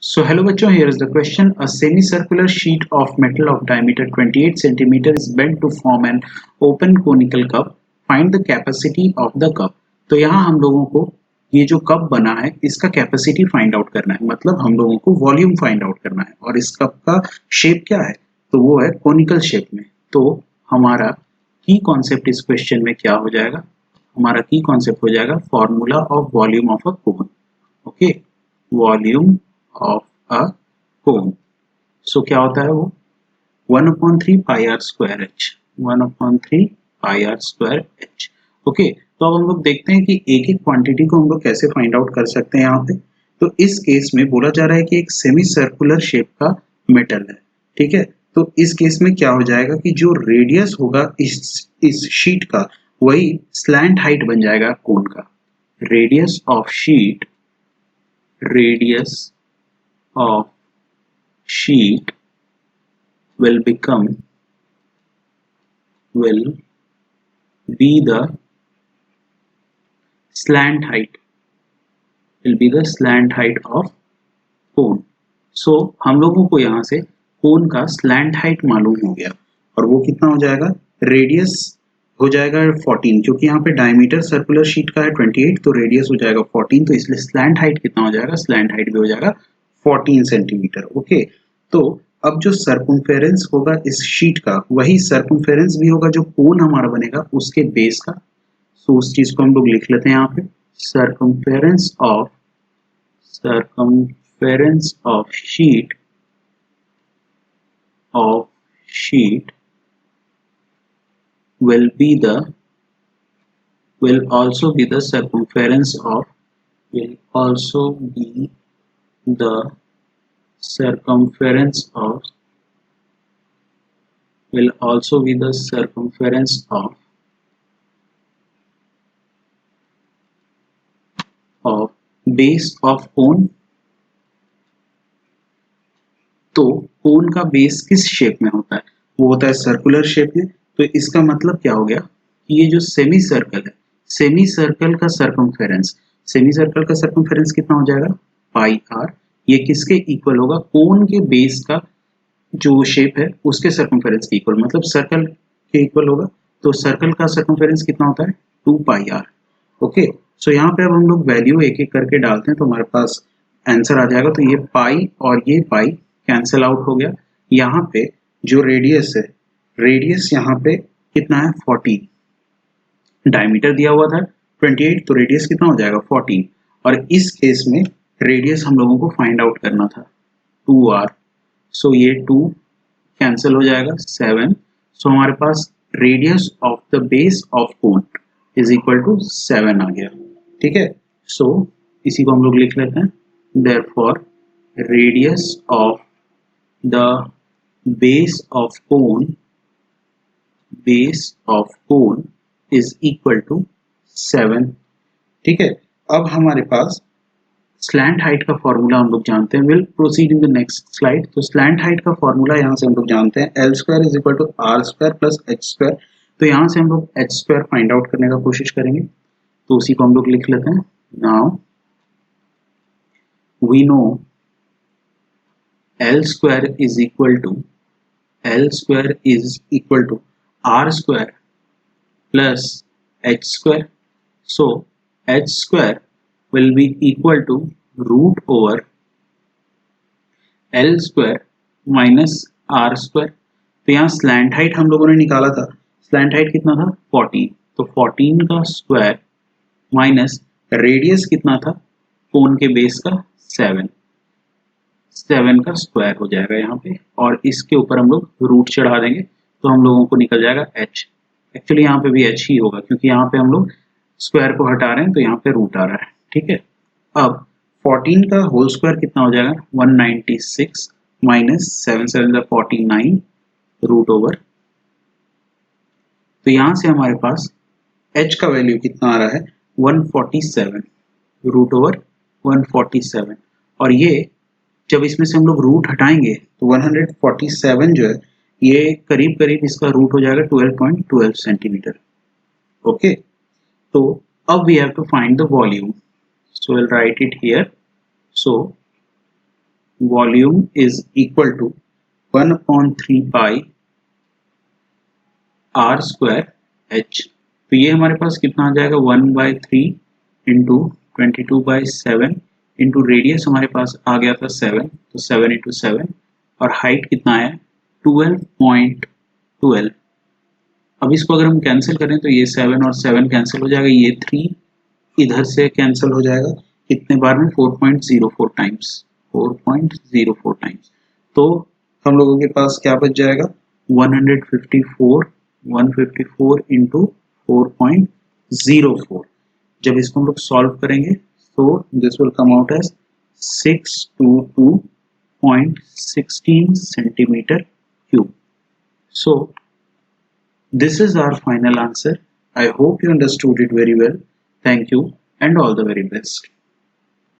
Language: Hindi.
So hello बच्चों, here is the question. A semicircular sheet of metal of diameter 28 cm is bent to form an open conical cup. Find the capacity of the cup. तो यहाँ हम लोगों को ये जो कप बना है इसका कैपेसिटी फाइंड आउट करना है, मतलब हम लोगों को वॉल्यूम फाइंड आउट करना है। और इस कप का शेप क्या है, तो वो है कोनिकल शेप में। तो हमारा की कॉन्सेप्ट इस क्वेश्चन में क्या हो जाएगा, हमारा की कॉन्सेप्ट हो जाएगा formula of volume of a cone. Okay, volume of a cone. So क्या होता है वो 1/3 pi R square H, 1/3 pi R square H. Okay, तो अब हम लोग देखते हैं कि एक एक क्वांटिटी को हम लोग कैसे फाइंड आउट कर सकते हैं यहाँ पे। तो इस केस में बोला जा रहा है कि एक सेमी सर्कुलर शेप का मेटल है, ठीक है। तो इस केस में क्या हो जाएगा कि जो रेडियस होगा इस शीट का वही स्लैंट हाइट बन जाएगा कोन का। Radius of sheet, radius of sheet will be the slant height, of cone. So हम लोगों को यहाँ से कोन का स्लैंट हाइट मालूम हो गया, और वो कितना हो जाएगा, रेडियस हो जाएगा 14, क्योंकि यहाँ पे डायमीटर सर्कुलर शीट का है 28, तो रेडियस हो जाएगा 14, तो इसलिए स्लैंट हाइट कितना हो जाएगा, स्लैंट हाइट भी हो जाएगा 14 सेंटीमीटर। ओके, तो अब जो सर्कमफेरेंस होगा इस शीट का वही सर्कमफेरेंस भी होगा जो कोन हमारा बनेगा उसके बेस का। सो उस चीज को हम लोग लिख लेते हैं यहाँ पे, circumference of sheet will also be the circumference of base of cone। तो कोन का बेस किस शेप में होता है, वो होता है सर्कुलर शेप में। तो इसका मतलब क्या हो गया कि ये जो सेमी सर्कल है, सेमी सर्कल का सर्कमफेरेंस कितना हो जाएगा, पाई आर। ये किसके इक्वल होगा, कोन के बेस का जो शेप है उसके सर्कमफेरेंस के इक्वल, मतलब सर्कल के इक्वल होगा। तो सर्कल का सर्कमफेरेंस कितना होता है, 2 पाई आर। ओके, सो यहाँ पे अब हम लोग वैल्यू एक एक करके डालते हैं तो हमारे पास आंसर आ जाएगा। तो ये पाई और ये पाई कैंसिल आउट हो गया। यहाँ पे जो रेडियस है, रेडियस यहाँ पे कितना है 14, डायमीटर दिया हुआ था 28, तो रेडियस कितना हो जाएगा 14। और इस केस में रेडियस हम लोगों को फाइंड आउट करना था 2r। सो ये 2 कैंसिल हो जाएगा 7। सो हमारे पास radius of the base of cone is equal to 7 आ गया, ठीक है। सो इसी को हम लोग लिख लेते हैं, therefore radius of the base of cone is equal to 7, ठीक है। अब हमारे पास स्लैंट हाइट का फॉर्मूला हम लोग जानते हैं। Will proceed in the next slide. तो स्लैंट हाइट का फॉर्मूला यहाँ से हम लोग जानते हैं, L square is equal to R square plus H square. तो यहाँ से हम लोग एच स्क्वायर फाइंड आउट करने का कोशिश करेंगे, तो उसी को हम लोग लिख लेते हैं। Now we know L square is equal to R square plus h square. So h square will be equal to root over L square minus R square। तो यहाँ स्लैंट हाइट हम लोगों ने निकाला था, स्लैंट हाइट कितना था 14, तो 14 का स्क्वायर माइनस रेडियस कितना था कोन के बेस का 7 का स्क्वायर हो जाएगा यहाँ पे, और इसके ऊपर हम लोग रूट चढ़ा देंगे तो हम लोगों को निकल जाएगा h। एक्चुअली यहाँ पे भी h ही होगा क्योंकि यहाँ पे हम लोग स्क्वायर को हटा रहे हैं तो यहाँ पे रूट आ रहा है, ठीक है। अब 14 का होल स्क्वायर कितना हो जाएगा 196 माइनस 7 7 49 रूट ओवर। तो यहाँ से हमारे पास h का वैल्यू कितना आ रहा है 147 रूट ओवर 147। और ये जब इसमें से हम लोग रूट हटाएंगे तो 147 जो है ये करीब करीब इसका रूट हो जाएगा 12.12 सेंटीमीटर। ओके, तो अब we have to find the volume, so will write it here. So volume is equal to 1/3 pi R square H. तो ये हमारे पास कितना आ जाएगा 1/3 इंटू 22/7 इंटू रेडियस हमारे पास आ गया था 7, तो 7 इंटू 7 और हाइट कितना आया 12.12। अब इसको अगर हम कैंसिल करें तो ये 7 और 7 कैंसिल हो जाएगा, ये 3 इधर से कैंसिल हो जाएगा, कितने बार में 4.04 टाइम्स, 4.04 टाइम्स। तो हम लोगों के पास क्या बच जाएगा 154 इंटू 4.04। जब इसको हम लोग सॉल्व करेंगे तो this will come out as 622.16 centimeter cube. So this is our final answer. I hope you understood it very well. Thank you and all the very best.